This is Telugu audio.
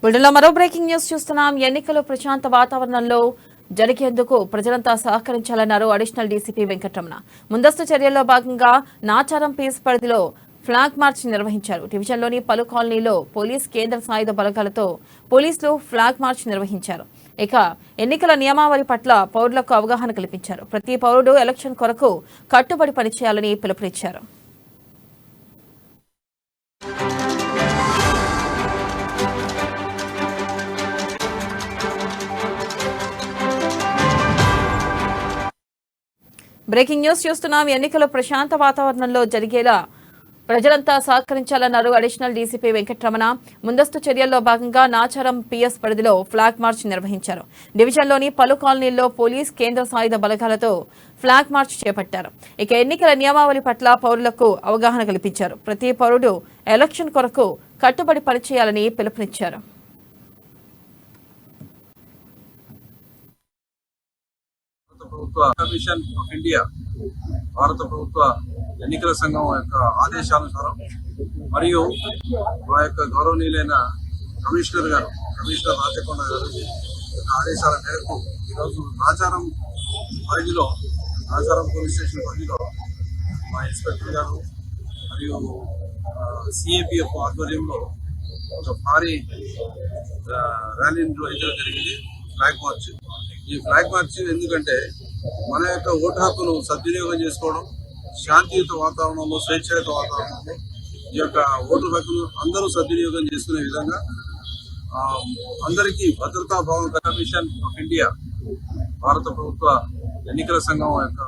బుల్టెన్లో మరో బ్రేకింగ్ న్యూస్ చూస్తున్నాం. ఎన్నికలు ప్రశాంత వాతావరణంలో జరిగేందుకు ప్రజలంతా సహకరించాలన్నారు అడిషనల్ డీసీపీ వెంకటరమణ. ముందస్తు చర్యల్లో భాగంగా నాచారం పీస్ పరిధిలో ఫ్లాగ్ మార్చ్ నిర్వహించారు. డివిజన్లోని పలు కాలనీలో పోలీస్ కేంద్ర సాయుధ బలగాలతో పోలీసులు ఫ్లాగ్ మార్చ్ నిర్వహించారు. ఇక ఎన్నికల నియమావళి పట్ల పౌరులకు అవగాహన కల్పించారు. ప్రతి పౌరుడు ఎలక్షన్ కొరకు కట్టుబడి పనిచేయాలని పిలుపునిచ్చారు. బ్రేకింగ్ న్యూస్ చూస్తున్నాం. ఎన్నికల ప్రశాంత వాతావరణంలో జరిగేలా ప్రజలంతా సహకరించాలన్నారు అడిషనల్ డీసీపీ వెంకటరమణ. ముందస్తు చర్యల్లో భాగంగా నాచారం పిఎస్ పరిధిలో ఫ్లాగ్ మార్చ్ నిర్వహించారు. డివిజన్లోని పలు కాలనీల్లో పోలీస్ కేంద్ర సాయుధ బలగాలతో ఫ్లాగ్ మార్చ్ చేపట్టారు. ఇక ఎన్నికల నియమావళి పట్ల పౌరులకు అవగాహన కల్పించారు. ప్రతి పౌరుడు ఎలక్షన్ కొరకు కట్టుబడి పనిచేయాలని పిలుపునిచ్చారు. కమిషన్ ఆఫ్ ఇండియా భారత ప్రభుత్వ ఎన్నికల సంఘం యొక్క ఆదేశానుసారం మరియు మా యొక్క గౌరవనీయులైన కమిషనర్ రాచకొండ గారు ఆదేశాల మేరకు ఈరోజు నాచారం పోలీస్ స్టేషన్ పరిధిలో మా ఇన్స్పెక్టర్ గారు మరియు సిఏపిఎఫ్ ఆధ్వర్యంలో ఒక భారీ ర్యాలీ నిర్వహించడం జరిగింది. Flag March. ఈ ఫ్లాగ్ మార్చ్ ఎందుకంటే మన యొక్క ఓటు హక్కును సద్వినియోగం చేసుకోవడం, శాంతియుత వాతావరణంలో, స్వేచ్ఛాయుత వాతావరణంలో ఈ యొక్క ఓటు హక్కును అందరూ సద్వినియోగం చేసుకునే విధంగా అందరికీ భద్రతా భావం కమిషన్ ఆఫ్ ఇండియా భారత ప్రభుత్వ ఎన్నికల సంఘం యొక్క